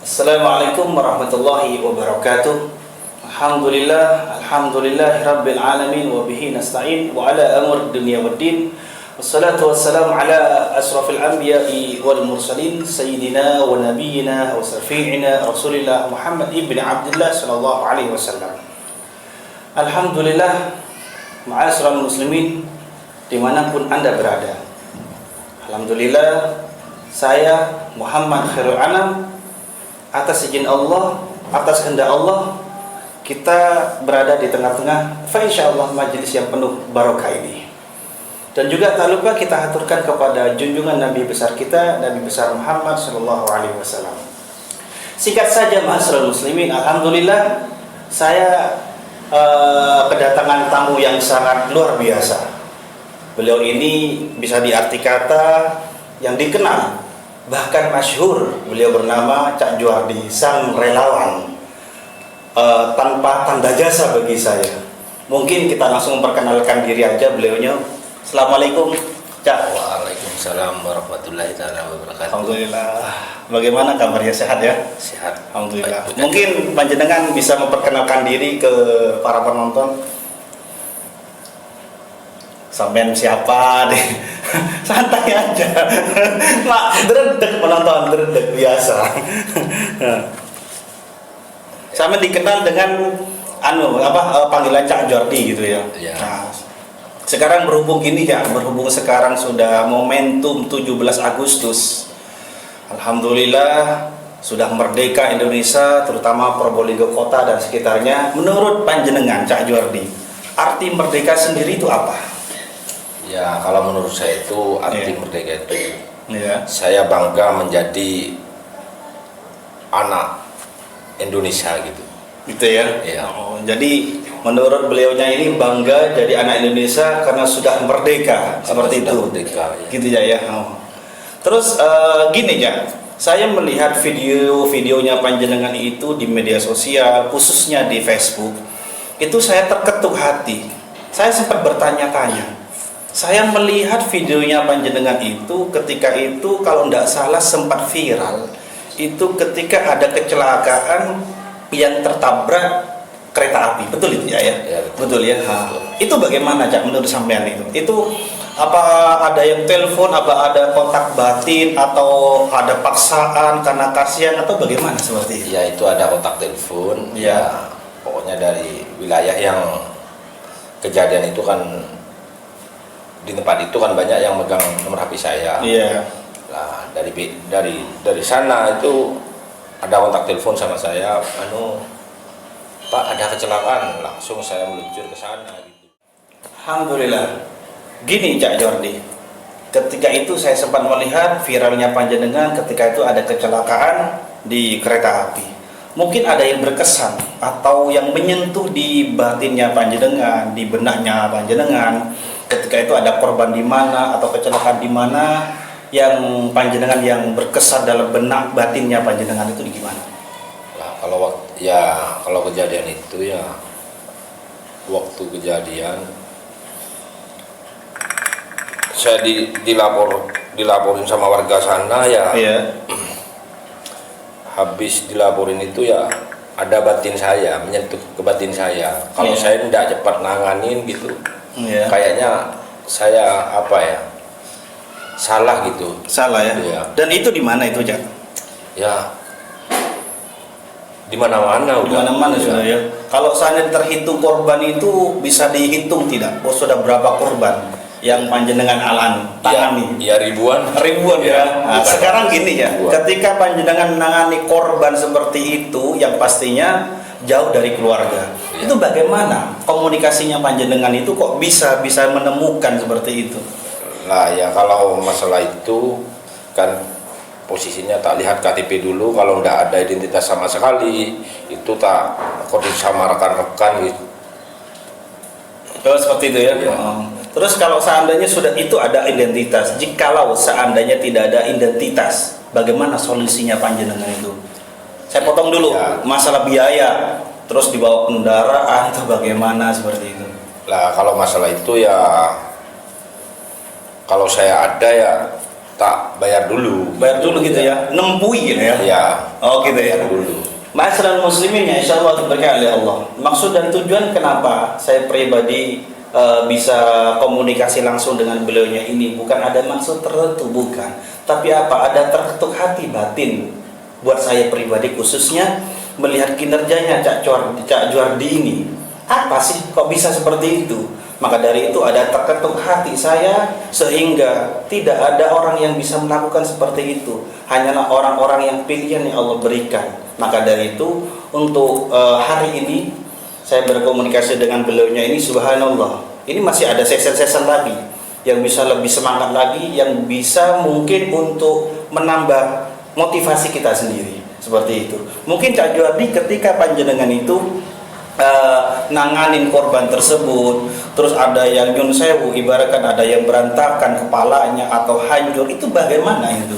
Assalamualaikum warahmatullahi wabarakatuh. Alhamdulillahirabbil alamin wa bihi nasta'in wa ala amri dunya waddin. Wassalatu wassalamu ala asrafil anbiya'i wal mursalin sayyidina wa nabiyyina wa syafi'ina Rasulillah Muhammad ibn Abdullah sallallahu alaihi wasallam. Alhamdulillah, ma'asyiral muslimin dimanapun Anda berada. Alhamdulillah, saya Muhammad Khairul Anam, atas izin Allah, atas kehendak Allah, kita berada di tengah-tengah insyaallah majelis yang penuh barokah ini. Dan juga tak lupa kita haturkan kepada junjungan Nabi besar kita, Nabi besar Muhammad sallallahu alaihi wasallam. Singkat saja ma'asyiral muslimin, alhamdulillah saya kedatangan tamu yang sangat luar biasa. Beliau ini bisa diarti kata yang dikenal, bahkan masyhur. Beliau bernama Cak Juardi, sang relawan tanpa tanda jasa bagi saya. Mungkin kita langsung memperkenalkan diri aja beliaunya. Assalamualaikum Cak. Waalaikumsalam warahmatullahi wabarakatuh. Alhamdulillah. Bagaimana kabarnya, sehat ya? Sehat. Alhamdulillah. Baik, mungkin panjenengan bisa memperkenalkan diri ke para penonton. Sampean siapa deh? Santai aja. Mak, dredeg penonton, dredeg biasa. Sampean dikenal dengan panggilan Cak Juardi gitu ya. Ya. Nah, sekarang berhubung sekarang sudah momentum 17 Agustus. Alhamdulillah sudah merdeka Indonesia, terutama Probolinggo kota dan sekitarnya. Menurut panjenengan Cak Juardi, arti merdeka sendiri itu apa? Ya, kalau menurut saya itu arti merdeka itu, saya bangga menjadi anak Indonesia gitu. Gitu ya. Ya. Oh, jadi menurut beliaunya ini bangga jadi anak Indonesia karena sudah merdeka, seperti sudah itu. Merdeka, ya. Gitu ya. Oh. Terus gini ya, saya melihat video-videonya panjenengan itu di media sosial, khususnya di Facebook. Itu saya terketuk hati. Saya sempat bertanya-tanya. Saya melihat videonya panjenengan itu ketika itu kalau tidak salah sempat viral. Itu ketika ada kecelakaan yang tertabrak kereta api. Betul itu ya? Ya, betul ya. Itu bagaimana Cak menurut sampean itu? Itu apa ada yang telepon, apa ada kontak batin, atau ada paksaan karena kasihan, atau bagaimana seperti itu? Ya, itu ada kontak telepon. Ya, pokoknya dari wilayah yang kejadian itu kan, di tempat itu kan banyak yang megang nomor HP saya. Iya. Nah, dari sana itu ada kontak telepon sama saya, Pak, ada kecelakaan. Langsung saya meluncur ke sana gitu. Alhamdulillah. Gini Cak Juardi, ketika itu saya sempat melihat viralnya panjenengan ketika itu ada kecelakaan di kereta api. Mungkin ada yang berkesan atau yang menyentuh di batinnya panjenengan, di benaknya panjenengan. Ketika itu ada korban di mana atau kecelakaan di mana yang panjenengan yang berkesan dalam benak batinnya panjenengan itu gimana? Nah, kalau kejadian itu ya, waktu kejadian saya dilaporin sama warga sana ya. Iya. Habis dilaporin itu ya ada batin saya, menyentuh ke batin saya. Kalau saya tidak cepat nanganin gitu, kayaknya saya salah gitu. Salah ya. Iya. Dan itu di mana itu Cak? Ya, di mana-mana udah. Di mana-mana sudah ya. Kalau saya terhitung korban itu bisa dihitung tidak? Oh, sudah berapa korban yang panjenengan tangani? Ya, ribuan Ya. Nah, sekarang gini ya, ketika panjenengan menangani korban seperti itu yang pastinya jauh dari keluarga. Ya. Itu bagaimana komunikasinya panjenengan itu kok bisa menemukan seperti itu? Lah ya, kalau masalah itu kan posisinya tak lihat KTP dulu, kalau ndak ada identitas sama sekali itu tak koordinasi sama rekan-rekan gitu. Oh, seperti itu ya. Terus kalau seandainya sudah itu ada identitas, jikalau seandainya tidak ada identitas, bagaimana solusinya panjenengan itu? Saya potong dulu masalah biaya, terus dibawa kendaraan itu bagaimana seperti itu? Lah kalau masalah itu ya, kalau saya ada ya tak bayar dulu. Bayar dulu gitu ya, nempui gitu ya. Ya. Oh gitu ya. Bayar dulu. Ma'asyiral muslimin ya, insyaallah diberkahi oleh Allah. Maksud dan tujuan kenapa saya pribadi bisa komunikasi langsung dengan beliaunya ini bukan ada maksud tertentu, bukan. Tapi apa? Ada terketuk hati batin buat saya pribadi, khususnya melihat kinerjanya Cak Juardi ini. Apa sih kok bisa seperti itu? Maka dari itu ada terketuk hati saya, sehingga tidak ada orang yang bisa melakukan seperti itu. Hanyalah orang-orang yang pilihan yang Allah berikan. Maka dari itu untuk hari ini saya berkomunikasi dengan beliaunya ini, subhanallah, ini masih ada sesi-sesi lagi yang bisa lebih semangat lagi, yang bisa mungkin untuk menambah motivasi kita sendiri. Seperti itu. Mungkin Cak Juardi ketika panjenengan itu nanganin korban tersebut, terus ada yang nyun sewu, ibaratkan ada yang berantakan kepalanya atau hancur, itu bagaimana itu?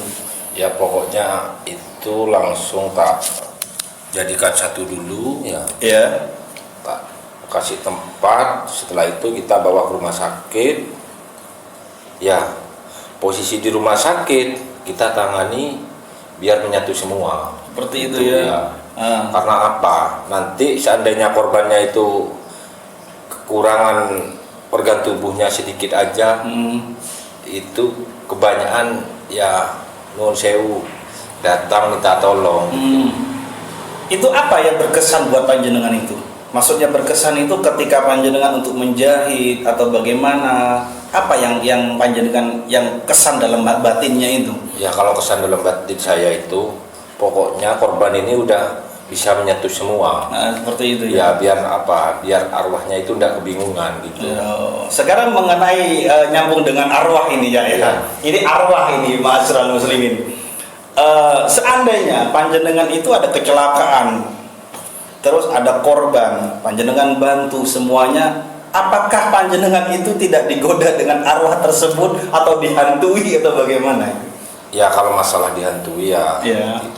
Ya pokoknya itu langsung tak jadikan satu dulu ya. Ya. Tak kasih tempat, setelah itu kita bawa ke rumah sakit. Ya, posisi di rumah sakit kita tangani biar menyatu semua. Seperti itu ya. Karena apa? Nanti seandainya korbannya itu kekurangan organ tubuhnya sedikit aja, itu kebanyakan ya nuwun sewu datang minta tolong. Itu apa yang berkesan buat panjenengan itu? Maksudnya berkesan itu ketika panjenengan untuk menjahit atau bagaimana? Apa yang panjenengan yang kesan dalam batinnya itu? Ya kalau kesan dalam batin saya itu pokoknya korban ini udah bisa menyatu semua. Nah, seperti itu ya. Ya biar apa? Biar arwahnya itu tidak kebingungan gitu. Sekarang mengenai nyambung dengan arwah ini ya. Ini arwah ini, ma'asyiral muslimin. Seandainya panjenengan itu ada kecelakaan, terus ada korban, panjenengan bantu semuanya, apakah panjenengan itu tidak digoda dengan arwah tersebut atau dihantui atau bagaimana? Ya kalau masalah dihantui ya,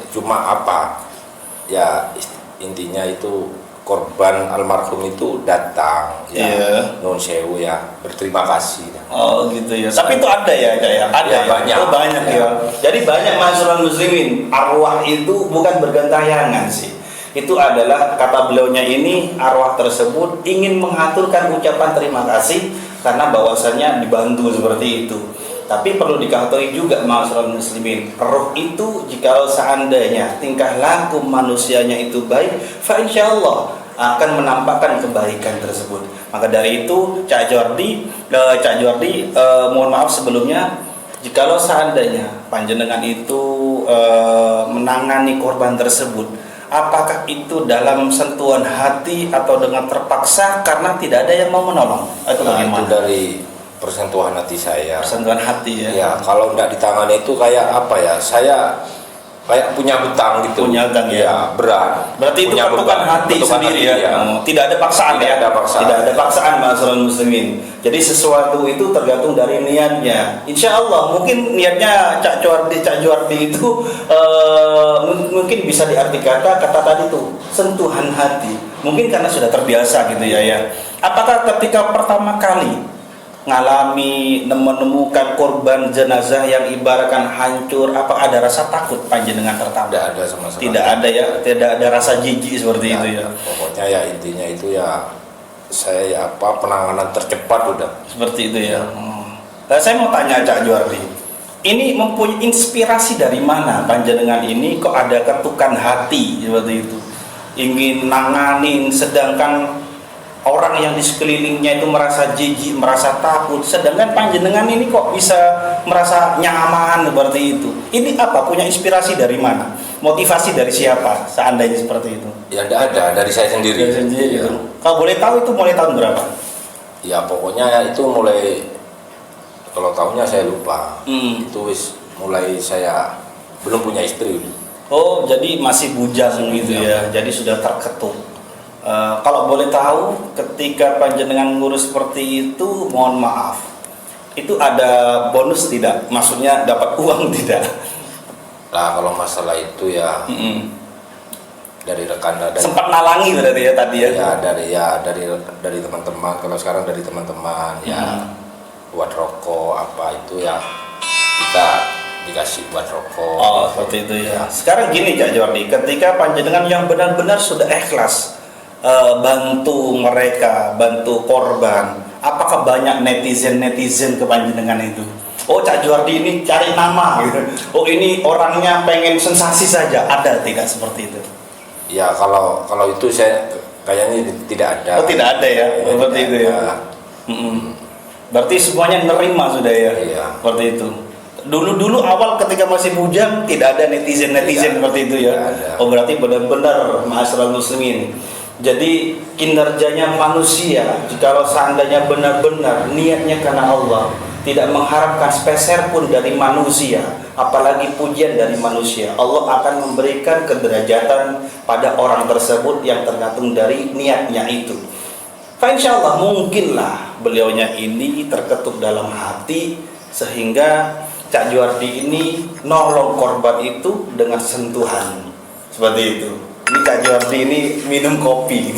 cuma apa? Ya intinya itu korban almarhum itu datang ya, nuwun sewu ya, berterima kasih. Oh gitu ya. Tapi itu ada ya, ada ya, banyak. Oh, banyak ya. Jadi banyak ma'asyiral muslimin, arwah itu bukan bergentayangan sih. Itu adalah kata beliaunya ini, arwah tersebut ingin mengaturkan ucapan terima kasih karena bahwasannya dibantu seperti itu. Tapi perlu diketahui juga ma'asyiral muslimin, roh itu jika seandainya tingkah laku manusianya itu baik, fa insyaallah akan menampakkan kebaikan tersebut. Maka dari itu Cak Juardi, mohon maaf sebelumnya, jikalau seandainya panjenengan itu menangani korban tersebut, apakah itu dalam sentuhan hati atau dengan terpaksa karena tidak ada yang mau menolong? Atau bagaimana? Itu dari persentuhan hati saya. Persentuhan hati ya. Ya kalau tidak ditangani itu kayak apa ya? Saya kayak punya hutang gitu. Punya hutang ya. Berat. Berarti itu ketukan hati sendiri ya. Tidak ada paksaan ya. Tidak ada paksaan ma'asyiral muslimin. Jadi sesuatu itu tergantung dari niatnya. Insya Allah mungkin niatnya Cak Juardi itu mungkin bisa diarti kata tadi itu sentuhan hati. Mungkin karena sudah terbiasa gitu ya. Apakah ketika pertama kali ngalami menemukan korban jenazah yang ibaratkan hancur, apa ada rasa takut panjenengan pertama? Tidak ada sama sekali. Tidak ada ya, tidak ada rasa jijik seperti itu ya. Pokoknya ya intinya itu ya saya ya apa penanganan tercepat udah. Seperti itu ya. Nah, saya mau tanya Cak Juardi, ini mempunyai inspirasi dari mana panjenengan ini kok ada ketukan hati seperti itu, ingin nanganin sedangkan orang yang di sekelilingnya itu merasa jijik, merasa takut, sedangkan panjenengan ini kok bisa merasa nyaman seperti itu. Ini apa? Punya inspirasi dari mana? Motivasi dari siapa seandainya seperti itu? Ya tidak ada, dari saya sendiri. Dari sendiri itu. Kalau boleh tahu itu mulai tahun berapa? Ya pokoknya ya itu mulai, kalau tahunnya saya lupa. Itu mulai saya belum punya istri. Oh, jadi masih bujang gitu ya. Jadi sudah terketuk. Kalau boleh tahu, ketika panjenengan ngurus seperti itu, mohon maaf, itu ada bonus tidak? Maksudnya dapat uang tidak? Nah kalau masalah itu ya dari rekan dari sempat nalangi berarti ya tadi ya? Dari teman-teman. Kalau sekarang dari teman-teman ya buat rokok apa itu ya kita dikasih buat rokok. Oh, seperti itu ya. Sekarang gini Cak Jordi, ketika panjenengan yang benar-benar sudah ikhlas bantu mereka, bantu korban, apakah banyak netizen ke panjenengan itu? Oh, Cak Jordi ini cari nama gitu. Oh, ini orangnya pengen sensasi saja. Ada tidak seperti itu? Ya, kalau itu saya kayaknya tidak ada. Oh, tidak ada ya. Seperti itu ya. Berarti semuanya nerima sudah ya. Iya. Seperti itu. Dulu awal ketika masih bujang tidak ada netizen seperti itu ya. Oh, berarti benar-benar ma'asyiral muslimin. Jadi kinerjanya manusia, jikalau seandainya benar-benar niatnya karena Allah, tidak mengharapkan sepeser pun dari manusia, apalagi pujian dari manusia, Allah akan memberikan kederajatan pada orang tersebut yang tergantung dari niatnya itu. Insya Allah mungkinlah beliaunya ini terketuk dalam hati sehingga Cak Jordi ini nolong korban itu dengan sentuhan seperti itu. Ini Cak Jordi ini minum kopi.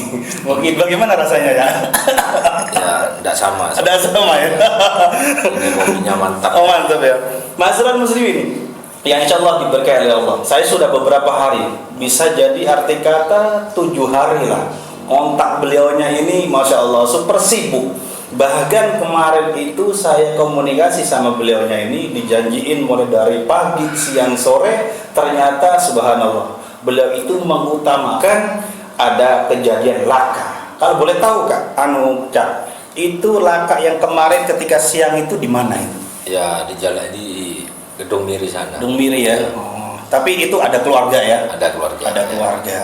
Mungkin bagaimana rasanya ya? Ya, tidak sama. Ada sama ya. Ini kopinya mantap. Oh, mantap ya. Ma'asyiral muslimin, yang insya Allah diberkahi oleh Allah. Saya sudah beberapa hari, bisa jadi arti kata 7 hari lah. Kontak beliaunya ini, masya Allah, super sibuk. Bahkan kemarin itu saya komunikasi sama beliaunya ini, dijanjiin mulai dari pagi, siang, sore. Ternyata subhanallah, beliau itu mengutamakan ada kejadian laka. Kalau boleh tahu Kak, Cak, itu laka yang kemarin ketika siang itu di mana itu? Ya, di jalan di Gedung Miri sana. Gedung Miri ya. Oh, tapi itu ada keluarga ya? Ada keluarga. Ada keluarga.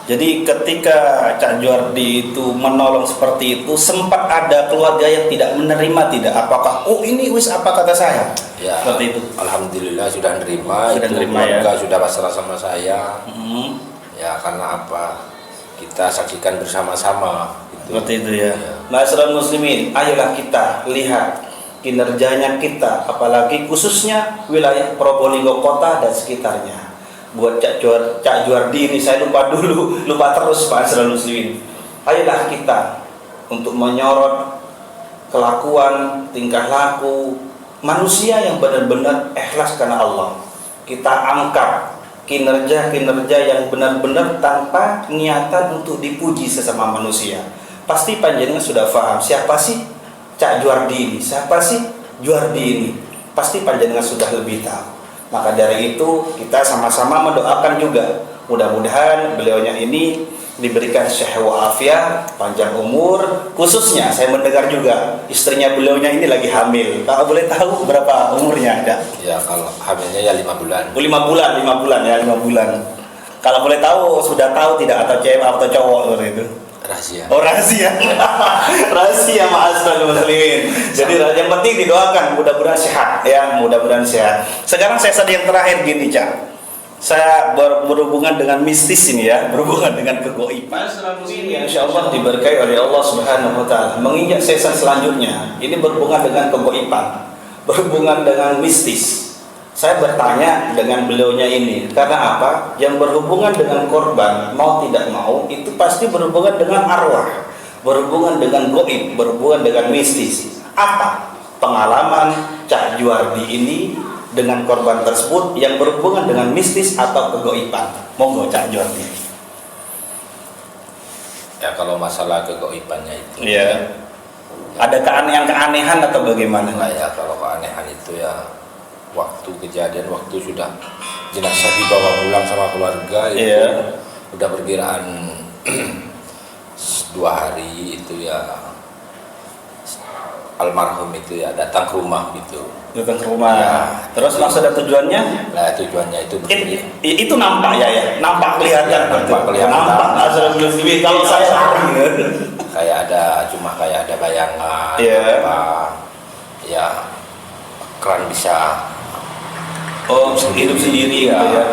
Jadi ketika Cak Jordi itu menolong seperti itu, sempat ada keluarga yang tidak menerima tidak? Apakah ini apa kata saya? Ya, seperti itu. Alhamdulillah sudah nerima. Sudah itu nerima keluarga ya. sudah pasrah sama saya. Ya, karena apa? Kita saksikan bersama-sama. Gitu. Seperti itu ya. Ma'asyiral muslimin, ayolah kita lihat kinerjanya kita, apalagi khususnya wilayah Probolinggo kota dan sekitarnya. Buat Cak Jordi ini saya lupa terus ma'asyiral muslimin. Ayolah kita untuk menyorot kelakuan, tingkah laku manusia yang benar-benar ikhlas karena Allah. Kita angkat kinerja yang benar-benar tanpa niatan untuk dipuji sesama manusia. Pasti panjenengan sudah paham siapa sih Cak Jordi ini, siapa sih Jordi ini. Pasti panjenengan sudah lebih tahu. Maka dari itu kita sama-sama mendoakan juga, mudah-mudahan beliaunya ini diberikan sehat walafiat, panjang umur. Khususnya saya mendengar juga istrinya beliaunya ini lagi hamil. Kalau boleh tahu berapa umurnya ada? Ya, kalau hamilnya ya 5 bulan. 5 bulan ya, 5 bulan. Kalau boleh tahu, sudah tahu tidak atau cewek atau cowok seperti itu? Rahasia. Oh, rahasia. Rahasia ma'asyiral muslimin. Jadi yang penting didoakan mudah-mudahan sehat ya, mudah-mudahan sehat. Sekarang saya yang terakhir gini, Cak. Saya berhubungan dengan mistis ini ya, berhubungan dengan kegoiban. Ini insyaallah diberkahi oleh Allah Subhanahu wa taala. Menginjak season selanjutnya, ini berhubungan dengan kegoiban, berhubungan dengan mistis. Saya bertanya dengan beliaunya ini, karena apa? Yang berhubungan dengan korban, mau tidak mau, itu pasti berhubungan dengan arwah, berhubungan dengan goib, berhubungan dengan mistis. Apa pengalaman Cak Jordi ini dengan korban tersebut yang berhubungan dengan mistis atau kegoiban? Monggo Cak Jordi. Ya, kalau masalah kegoibannya itu. Iya. Ada keanehan atau bagaimana? Enggak ya, kalau keanehan itu ya waktu kejadian, waktu sudah jenazah dibawa pulang sama keluarga itu udah perkiraan 2 hari itu ya almarhum itu ya datang ke rumah gitu. Datang ke rumah. Ya, terus maksud dan tujuannya? Nah, tujuannya itu itu nampak ya, nampak kelihatan. Nampak kelihatan. Nampak asal muslimin kalau saya kayak ada bayangan apa ya, keran bisa hidup sendiri ya. Gitu ya.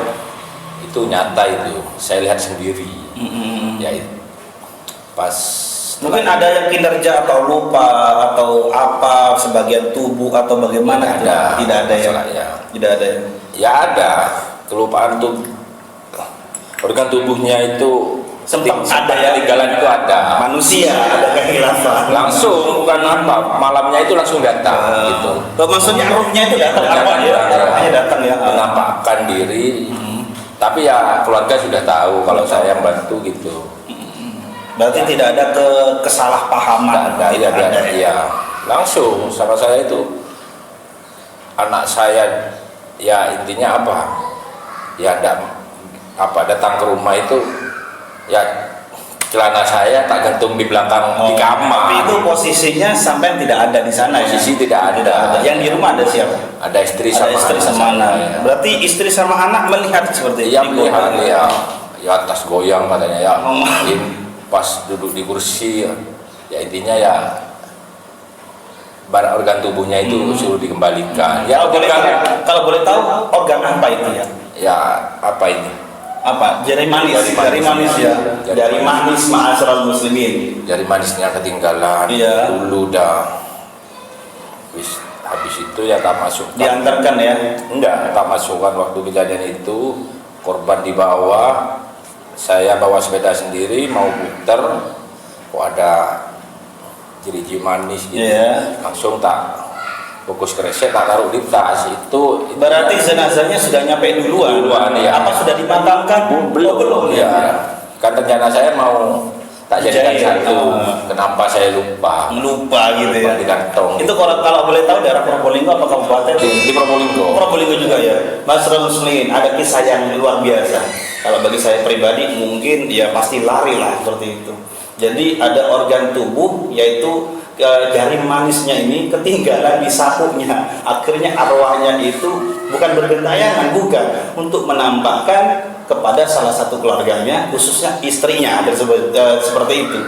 Itu nyata itu, saya lihat sendiri. Ya itu. Pas mungkin ada yang kinerja atau lupa atau apa sebagian tubuh atau bagaimana? Tidak ada ya. Tidak ada ya. Ya ada kelupaan tuh organ tubuhnya itu sempat ada ya ketinggalan itu ada manusia, ada kehilafan langsung, bukan apa, malamnya itu langsung datang gitu. Maksudnya ruhnya itu datang apa ya? Arwahnya datang ya. Menampakkan diri. Tapi ya keluarga sudah tahu kalau saya yang bantu gitu. Berarti tidak ada kesalahpahaman. Tidak ada. Iya. Langsung sama saya itu anak saya ya intinya apa? Ya datang ke rumah itu ya celana saya tak gantung di belakang di kamar. Tapi itu posisinya sampai tidak ada di sana. Posisi ya? Tidak ada. Yang di rumah ada siapa? Ada istri sama anak. Ya. Berarti istri sama anak melihat seperti itu. Iya melihat ya atas goyang katanya ya. Pas duduk di kursi ya intinya ya barang organ tubuhnya itu suruh dikembalikan. Ya kalau boleh tahu organ apa itu ya? Ya apa ini? Apa? Jari manis ya. Jari manis ma'asyiral muslimin. Jari manisnya ketinggalan. Iya. Dulu dah. Habis itu ya tak masuk. Diantarkan ya? Enggak, tak masukkan waktu kejadian itu korban dibawa. Saya bawa sepeda sendiri mau puter. Kok ada jari manis gitu. Iya. Langsung tak fokus kresek, tak taruh di tas itu. Berarti jenazahnya sudah nyampe duluan ya. Apa sudah dimakamkan? Belum ya. Kan rencana saya mau tak jadikan satu. Kenapa saya lupa gitu ya. Di kantong. Itu kalau boleh tahu daerah Probolinggo apa kabupaten? Di Probolinggo juga ya. Ma'asyiral muslimin, ada kisah yang luar biasa. Kalau bagi saya pribadi mungkin ya pasti lari lah seperti itu. Jadi ada organ tubuh yaitu jari manisnya ini ketinggalan di sakunya. Akhirnya arwahnya itu bukan bergentayangan, bukan, untuk menampakkan kepada salah satu keluarganya, khususnya istrinya, seperti itu.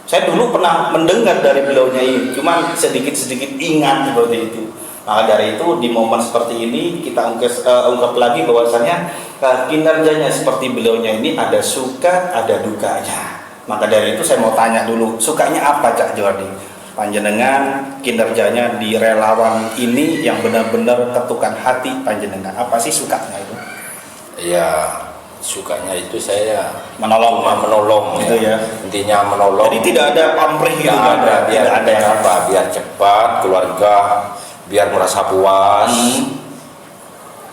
Saya dulu pernah mendengar dari beliaunya ini, cuman sedikit-sedikit ingat seperti itu. Maka dari itu di momen seperti ini kita ungkap lagi bahwasanya kinerjanya seperti beliaunya ini ada suka, ada dukanya. Maka dari itu saya mau tanya dulu, sukanya apa Cak Jordi? Panjenengan kinerjanya di relawan ini yang benar-benar ketukan hati panjenengan. Apa sih sukanya itu? Ya, sukanya itu saya menolong gitu ya. Intinya menolong. Jadi tidak ada pamrih gitu. Biar biar cepat keluarga, biar merasa puas.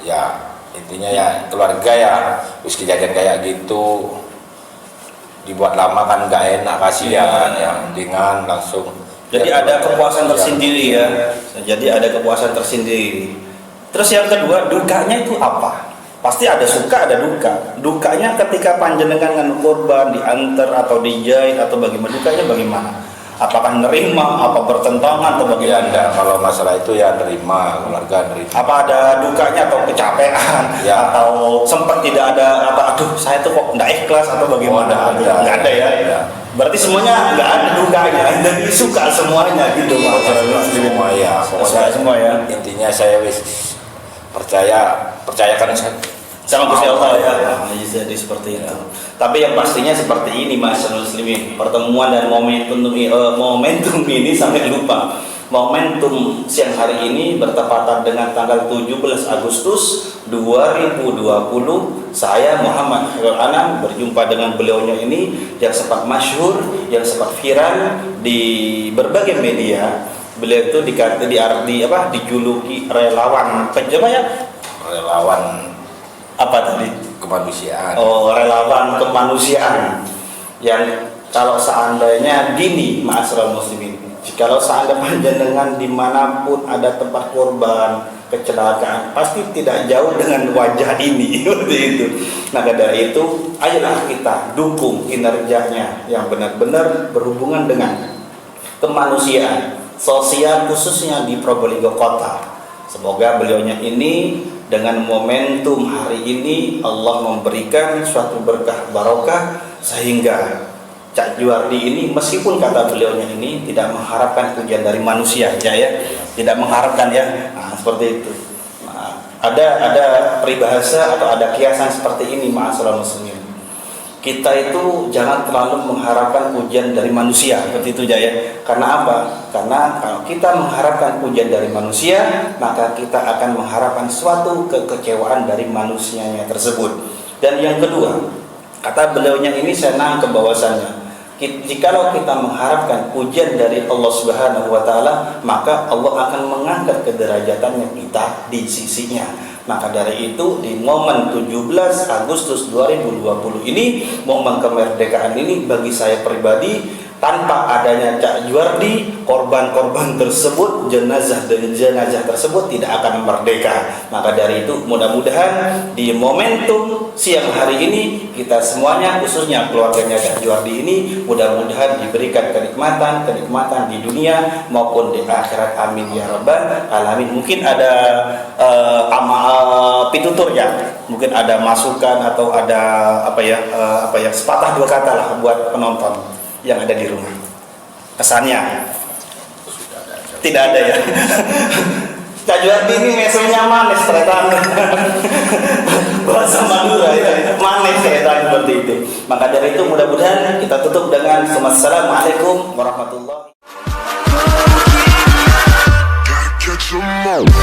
Ya, intinya ya keluarga ya wis kejadian kayak gitu dibuat lama kan nggak enak, kasihan ya, dengan langsung. Jadi ada kepuasan tersendiri ya. Jadi ada kepuasan tersendiri. Terus yang kedua, dukanya itu apa? Pasti ada suka, ada duka. Dukanya ketika panjenengan dengan korban diantar atau dijahit atau bagaimana? Dukanya bagaimana? Apakah nerima, apa bertentangan atau bagaimana? Ya, kalau masalah itu ya nerima, keluarga nerima. Apa ada dukanya atau kecapean ya. Atau sempat tidak ada apa? Aduh, saya tuh kok nggak ikhlas atau bagaimana? Nggak ada ya. Berarti semuanya nggak ada dukanya, jadi suka semuanya gitu Mas. Semua ya, semua ya. Intinya saya wis percayakan sama Gusti Allah ya. Jadi seperti itu. Tapi yang pastinya seperti ini Ma'asyiral muslimin, pertemuan dan momentum ini sampai lupa. Momentum siang hari ini bertepatan dengan tanggal 17 Agustus 2020. Saya Muhammad Khairul Anam berjumpa dengan beliaunya ini yang sempat masyhur, yang sempat viral di berbagai media. Beliau itu dijuluki relawan relawan apa tadi? Kemanusiaan. Oh, relawan kemanusiaan. Yang kalau seandainya gini Ma'asyiral muslimin, jikalau seandainya panjenengan dimanapun ada tempat korban kecelakaan, pasti tidak jauh dengan wajah ini seperti itu. Nah, dari itu ayolah kita dukung kinerjanya yang benar-benar berhubungan dengan kemanusiaan sosial, khususnya di Probolinggo Kota. Semoga beliaunya ini dengan momentum hari ini Allah memberikan suatu berkah barokah, sehingga Cak Juardi ini meskipun kata beliaunya ini tidak mengharapkan pujian dari manusia ya, tidak mengharapkan ya. Nah, seperti itu. Nah, ada peribahasa atau ada kiasan seperti ini Ma'asyiral muslimin. Kita itu jangan terlalu mengharapkan pujian dari manusia seperti itu ya. Karena apa? Karena kalau kita mengharapkan pujian dari manusia, maka kita akan mengharapkan suatu kekecewaan dari manusianya tersebut. Dan yang kedua, Kata beliaunya ini saya nangkep bahwasannya jikalau kita mengharapkan pujian dari Allah Subhanahu wa taala, maka Allah akan mengangkat kederajatannya kita di sisinya. Maka dari itu di momen 17 Agustus 2020 ini, momen kemerdekaan ini bagi saya pribadi, tanpa adanya Cak Juardi, korban-korban tersebut, jenazah tersebut tidak akan merdeka. Maka dari itu mudah-mudahan di momentum siang hari ini kita semuanya, khususnya keluarganya Cak Juardi ini, mudah-mudahan diberikan kenikmatan di dunia maupun di akhirat. Amin ya rabbal alamin. Mungkin ada pitutur ya, mungkin ada masukan atau ada sepatah dua kata lah buat penonton yang ada di rumah. Kesannya tidak ada ya. Cak Juardi ini mesonya manis ternyata. Bahasa Madura ya, manis ternyata seperti itu. Maka dari itu mudah-mudahan kita tutup dengan Assalamualaikum warahmatullahi wabarakatuh.